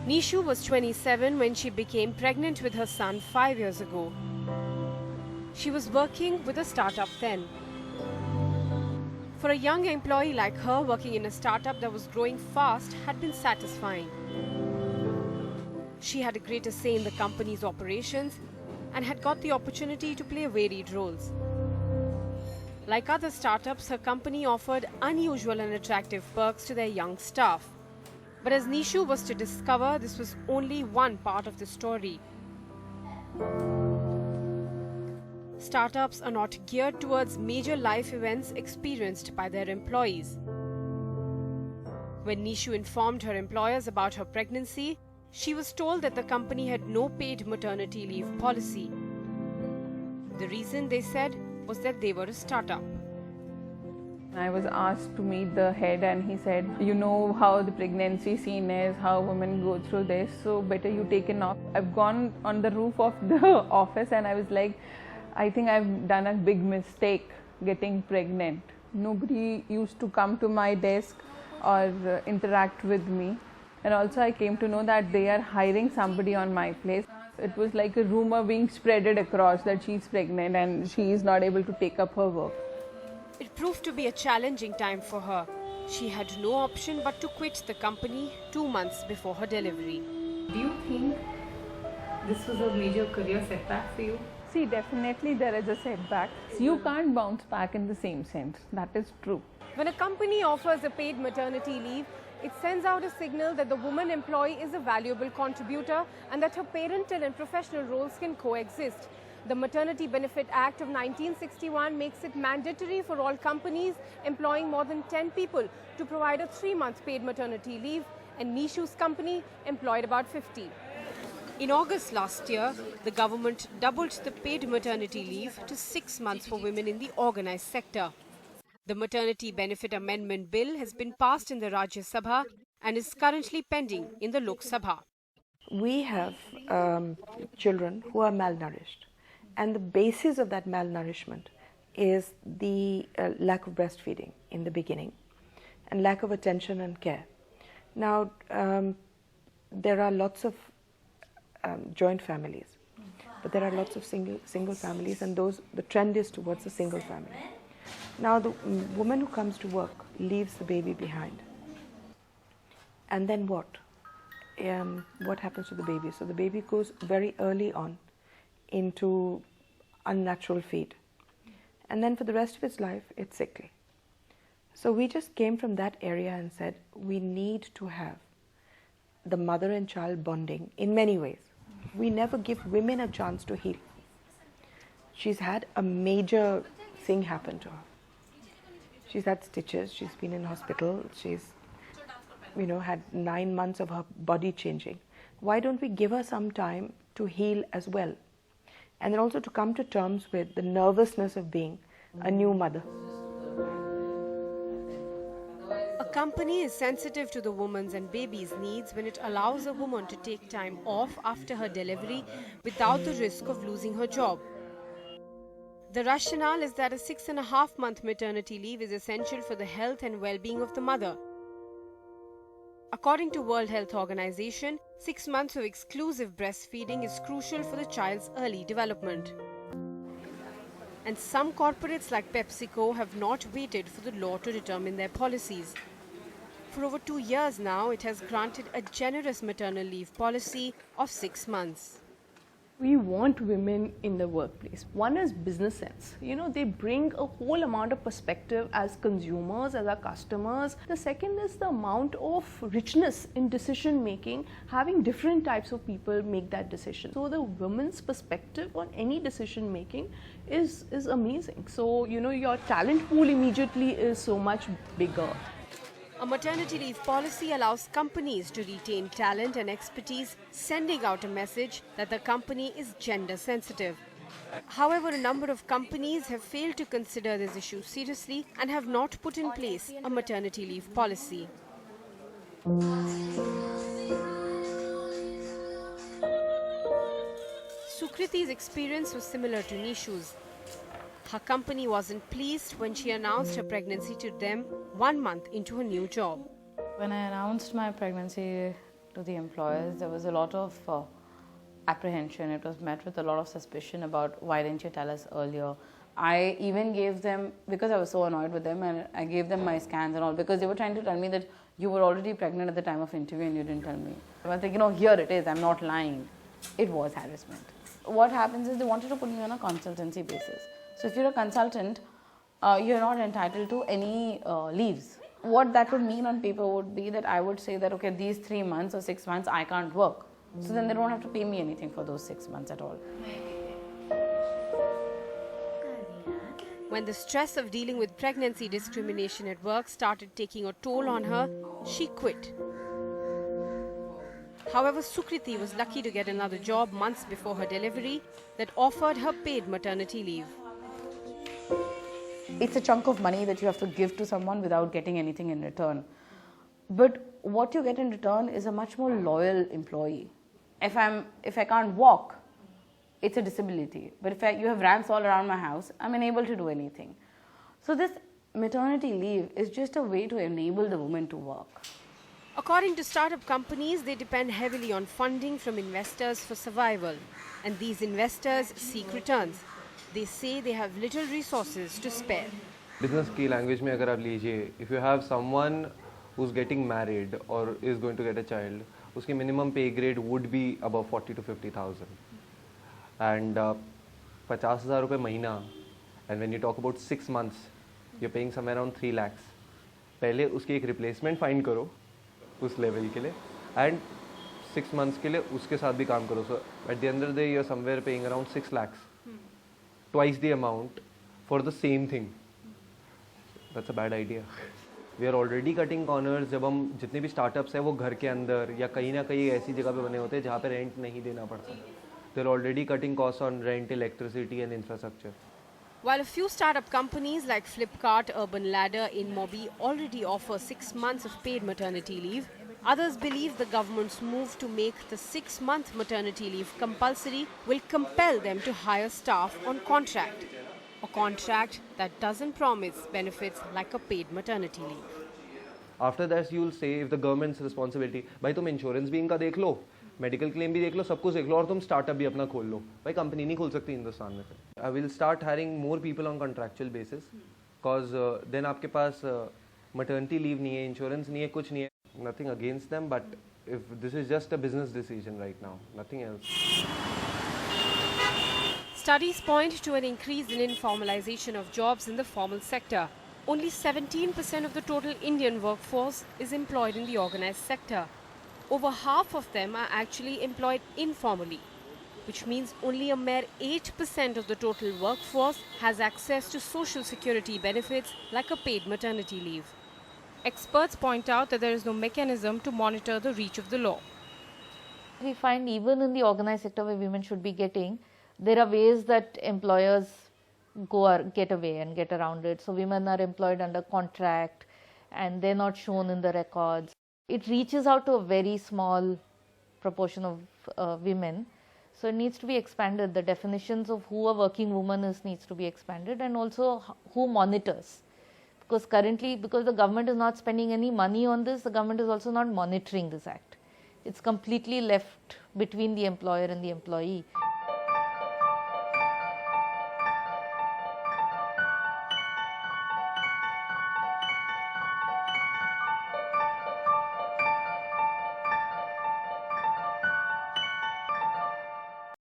Nishu was 27 when she became pregnant with her son 5 years ago. She was working with a startup then. For a young employee like her, working in a startup that was growing fast had been satisfying. She had a greater say in the company's operations and had got the opportunity to play varied roles. Like other startups, her company offered unusual and attractive perks to their young staff. But as Nishu was to discover, this was only one part of the story. Startups are not geared towards major life events experienced by their employees. When Nishu informed her employers about her pregnancy, she was told that the company had no paid maternity leave policy. The reason, they said, was that they were a startup. I was asked to meet the head and he said, you know how the pregnancy scene is, how women go through this, so better you take it off. I've gone on the roof of the office and I was like, I think I've done a big mistake getting pregnant. Nobody used to come to my desk or interact with me. And also I came to know that they are hiring somebody on my place. It was like a rumor being spreaded across that she's pregnant and she is not able to take up her work. It proved to be a challenging time for her. She had no option but to quit the company 2 months before her delivery. Do you think this was a major career setback for you? See, definitely there is a setback. You can't bounce back in the same sense. That is true. When a company offers a paid maternity leave, it sends out a signal that the woman employee is a valuable contributor and that her parental and professional roles can coexist. The Maternity Benefit Act of 1961 makes it mandatory for all companies employing more than 10 people to provide a 3-month paid maternity leave, and Nishu's company employed about 50. In August last year, the government doubled the paid maternity leave to 6 months for women in the organized sector. The Maternity Benefit Amendment Bill has been passed in the Rajya Sabha and is currently pending in the Lok Sabha. We have children who are malnourished, and the basis of that malnourishment is the lack of breastfeeding in the beginning and lack of attention and care. Now, there are lots of joint families, but there are lots of single families, and the trend is towards a single family. Now the woman who comes to work leaves the baby behind, and then what? What happens to the baby? So the baby goes very early on into unnatural feed, and then for the rest of its life it's sickly. So we just came from that area and said we need to have the mother and child bonding in many ways. We never give women a chance to heal. She's had a major thing happen to her. She's had stitches, she's been in hospital, she's had 9 months of her body changing. Why don't we give her some time to heal as well? And then also to come to terms with the nervousness of being a new mother. A company is sensitive to the woman's and baby's needs when it allows a woman to take time off after her delivery without the risk of losing her job. The rationale is that a 6.5-month maternity leave is essential for the health and well-being of the mother. According to World Health Organization, 6 months of exclusive breastfeeding is crucial for the child's early development. And some corporates like PepsiCo have not waited for the law to determine their policies. For over 2 years now, it has granted a generous maternal leave policy of 6 months. We want women in the workplace. One is business sense. They bring a whole amount of perspective as consumers, as our customers. The second is the amount of richness in decision making, having different types of people make that decision. So the women's perspective on any decision making is amazing. So, your talent pool immediately is so much bigger. A maternity leave policy allows companies to retain talent and expertise, sending out a message that the company is gender sensitive. However, a number of companies have failed to consider this issue seriously and have not put in place a maternity leave policy. Sukriti's experience was similar to Nishu's. Her company wasn't pleased when she announced her pregnancy to them 1 month into her new job. When I announced my pregnancy, to the employers. There was a lot of apprehension. It was met with a lot of suspicion about why didn't you tell us earlier. I even gave them, because I was so annoyed with them, and I gave them my scans and all, because they were trying to tell me that you were already pregnant at the time of interview and you didn't tell me. I was like, here it is, I'm not lying. It was harassment. What happens is they wanted to put me on a consultancy basis. So if you're a consultant, you're not entitled to any leaves. What that would mean on paper would be that I would say that, okay, these 3 months or 6 months I can't work. So then they don't have to pay me anything for those 6 months at all. When the stress of dealing with pregnancy discrimination at work started taking a toll on her, she quit. However, Sukriti was lucky to get another job months before her delivery that offered her paid maternity leave. It's a chunk of money that you have to give to someone without getting anything in return. But what you get in return is a much more loyal employee. If I can't walk, it's a disability. But if you have ramps all around my house, I'm unable to do anything. So this maternity leave is just a way to enable the woman to work. According to startup companies, they depend heavily on funding from investors for survival. And these investors seek returns. They say they have little resources to spare. Business की language में अगर आप लीजिए, if you have someone who's getting married or is going to get a child, उसकी minimum pay grade would be above 40 to 50,000. And 50,000 रुपए महीना, and when you talk about 6 months, you're paying somewhere around 3 lakhs. पहले उसकी एक replacement find करो उस level के लिए, and 6 months के लिए उसके साथ भी काम करो. So at the end of the day, you're somewhere paying around 6 lakhs. Twice the amount for the same thing. That's a bad idea. We are already cutting corners जब हम जितने भी startups हैं वो घर के अंदर या कहीं ना कहीं ऐसी जगह पे बने होते हैं जहाँ पे rent नहीं देना पड़ता. They're already cutting costs on rent, electricity and infrastructure. While a few startup companies like Flipkart, Urban Ladder, InMobi already offer 6 months of paid maternity leave, others believe the government's move to make the 6-month maternity leave compulsory will compel them to hire staff on contract. A contract that doesn't promise benefits like a paid maternity leave. After that, you'll say if the government's responsibility, भाई तुम insurance भी इनका देख लो, medical claim भी देख लो, सब कुछ देख लो और तुम startup भी अपना खोल लो. भाई company नहीं खोल सकती हिंदुस्तान में. I will start hiring more people on contractual basis, cause then आपके पास maternity leave नहीं है, insurance नहीं है, कुछ नहीं है. Nothing against them, but if this is just a business decision right now, nothing else. Studies point to an increase in informalization of jobs in the formal sector. Only 17% of the total Indian workforce is employed in the organized sector. Over half of them are actually employed informally, which means only a mere 8% of the total workforce has access to social security benefits like a paid maternity leave. Experts point out that there is no mechanism to monitor the reach of the law. We find even in the organized sector where women should be getting, there are ways that employers get away and get around it. So women are employed under contract and they're not shown in the records. It reaches out to a very small proportion of women. So it needs to be expanded. The definitions of who a working woman is needs to be expanded, and also who monitors. Because currently, because the government is not spending any money on this, the government is also not monitoring this act. It's completely left between the employer and the employee.